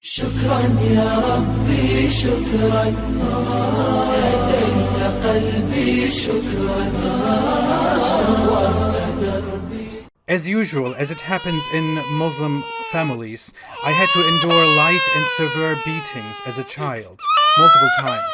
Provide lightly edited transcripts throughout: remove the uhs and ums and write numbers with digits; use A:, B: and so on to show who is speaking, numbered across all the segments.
A: شكرا يا ربي شكرا هديت قلبي شكرا نورت دربي.
B: As usual, as it happens in Muslim families, I had to endure light and severe beatings as a child, multiple times.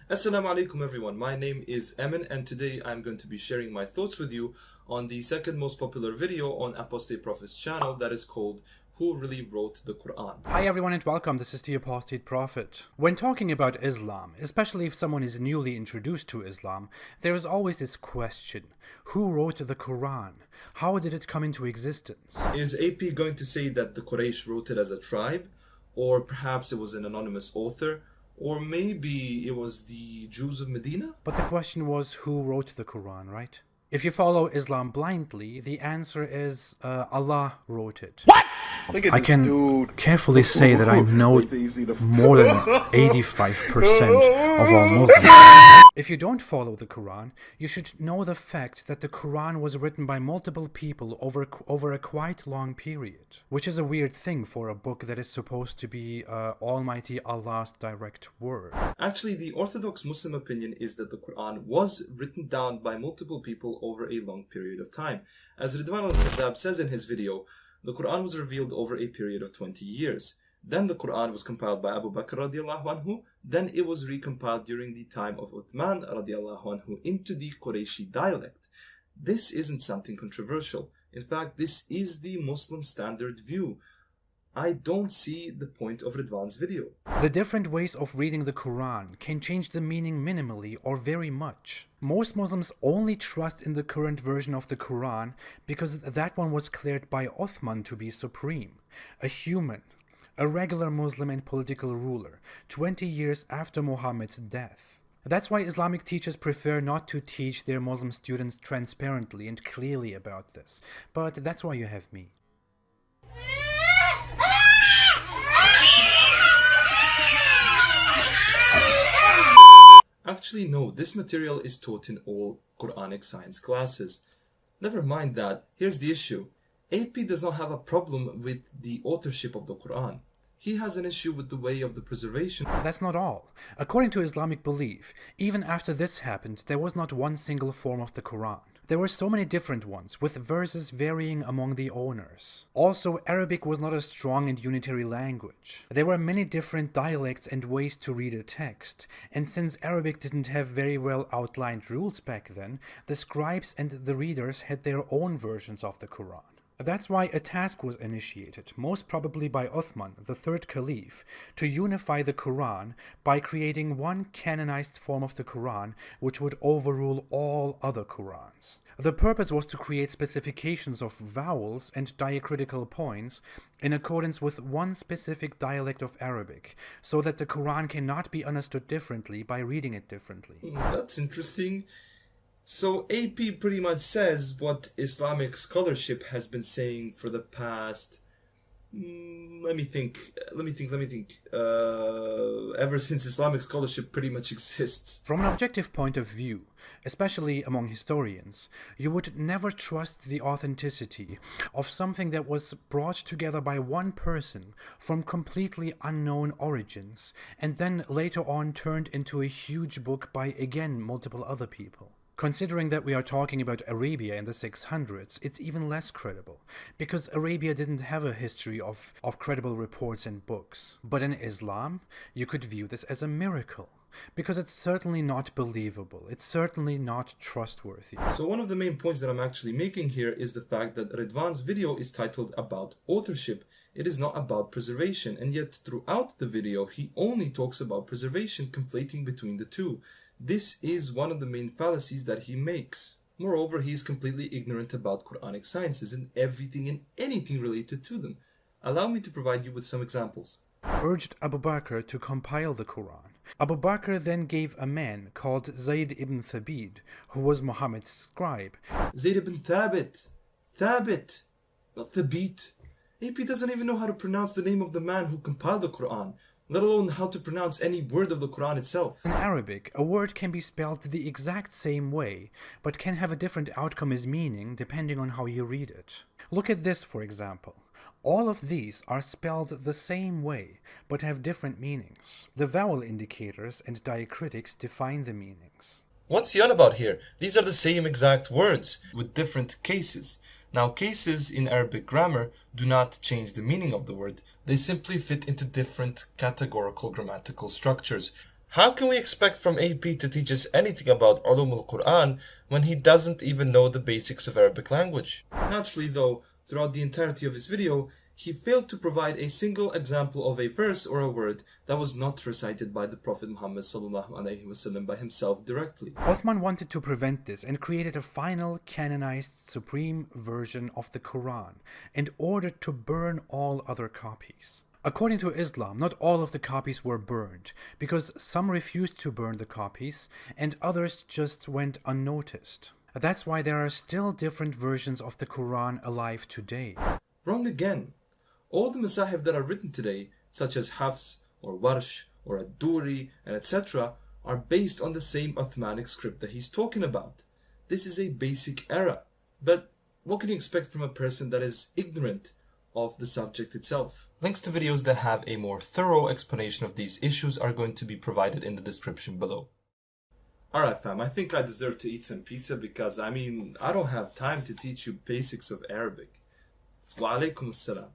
C: Assalamu alaikum everyone, my name is Emin and today I'm going to be sharing my thoughts with you on the second most popular video on Apostate Prophet's channel that is called Who Really Wrote the Quran?
B: Hi everyone and welcome, this is the Apostate Prophet. When talking about Islam, especially if someone is newly introduced to Islam, there is always this question: who wrote the Quran? How did it come into existence?
C: Is AP going to say that the Quraysh wrote it as a tribe? Or perhaps it was an anonymous author? Or maybe it was the Jews of Medina?
B: But the question was, who wrote the Quran, right? If you follow Islam blindly, the answer is Allah wrote it. What? I can carefully say that I know more than 85% of all Muslims. If you don't follow the Quran, you should know the fact that the Quran was written by multiple people over a quite long period, which is a weird thing for a book that is supposed to be Almighty Allah's direct word.
C: Actually, the orthodox Muslim opinion is that the Quran was written down by multiple people over a long period of time. As Ridwan al-Khaddab says in his video, the Quran was revealed over a period of 20 years. Then the Quran was compiled by Abu Bakr radiallahu anhu. Then it was recompiled during the time of Uthman radiallahu anhu into the Qurayshi dialect. This isn't something controversial. In fact, this is the Muslim standard view. I don't see the point of Ridwan's video.
B: The different ways of reading the Quran can change the meaning minimally or very much. Most Muslims only trust in the current version of the Quran because that one was declared by Uthman to be supreme, a human, a regular Muslim and political ruler, 20 years after Muhammad's death. That's why Islamic teachers prefer not to teach their Muslim students transparently and clearly about this. But that's why you have me.
C: Actually, no, this material is taught in all Quranic science classes. Never mind that, here's the issue. AP does not have a problem with the authorship of the Quran. He has an issue with the way of the preservation.
B: That's not all. According to Islamic belief, even after this happened, there was not one single form of the Quran. There were so many different ones, with verses varying among the owners. Also, Arabic was not a strong and unitary language. There were many different dialects and ways to read a text, and since Arabic didn't have very well outlined rules back then, the scribes and the readers had their own versions of the Quran. That's why a task was initiated, most probably by Uthman, the third caliph, to unify the Quran by creating one canonized form of the Quran which would overrule all other Qurans. The purpose was to create specifications of vowels and diacritical points in accordance with one specific dialect of Arabic, so that the Quran cannot be understood differently by reading it differently.
C: That's interesting. So AP pretty much says what Islamic scholarship has been saying for the past, ever since Islamic scholarship pretty much exists.
B: From an objective point of view, especially among historians, you would never trust the authenticity of something that was brought together by one person from completely unknown origins, and then later on turned into a huge book by, again, multiple other people. Considering that we are talking about Arabia in the 600s, it's even less credible, because Arabia didn't have a history of credible reports and books. But in Islam, you could view this as a miracle, because it's certainly not believable, it's certainly not trustworthy.
C: So one of the main points that I'm actually making here is the fact that Ridwan's video is titled about authorship. It is not about preservation, and yet throughout the video he only talks about preservation, conflating between the two. This is one of the main fallacies that he makes. Moreover, he is completely ignorant about Quranic sciences and everything and anything related to them. Allow me to provide you with some examples.
B: Urged Abu Bakr to compile the Quran. Abu Bakr then gave a man called Zayd ibn Thabit, who was Muhammad's scribe.
C: Zayd ibn Thabit, not Thabit. AP doesn't even know how to pronounce the name of the man who compiled the Quran, let alone how to pronounce any word of the Quran itself.
B: In Arabic, a word can be spelled the exact same way, but can have a different outcome as meaning depending on how you read it. Look at this, for example. All of these are spelled the same way, but have different meanings. The vowel indicators and diacritics define the meanings.
C: What's he on about here? These are the same exact words with different cases. Now, cases in Arabic grammar do not change the meaning of the word. They simply fit into different categorical grammatical structures. How can we expect from AP to teach us anything about Ulum al-Quran when he doesn't even know the basics of Arabic language? Naturally though, throughout the entirety of his video, he failed to provide a single example of a verse or a word that was not recited by the Prophet Muhammad ﷺ by himself directly.
B: Uthman wanted to prevent this and created a final canonized supreme version of the Quran and ordered to burn all other copies. According to Islam, not all of the copies were burned, because some refused to burn the copies and others just went unnoticed. That's why there are still different versions of the Quran alive today.
C: Wrong again. All the Masahif that are written today, such as Hafs or Warsh or Ad-Duri and etc., are based on the same Uthmanic script that he's talking about. This is a basic error. But what can you expect from a person that is ignorant of the subject itself? Links to videos that have a more thorough explanation of these issues are going to be provided in the description below. Alright fam, I think I deserve to eat some pizza because I don't have time to teach you basics of Arabic. Wa alaikum assalam.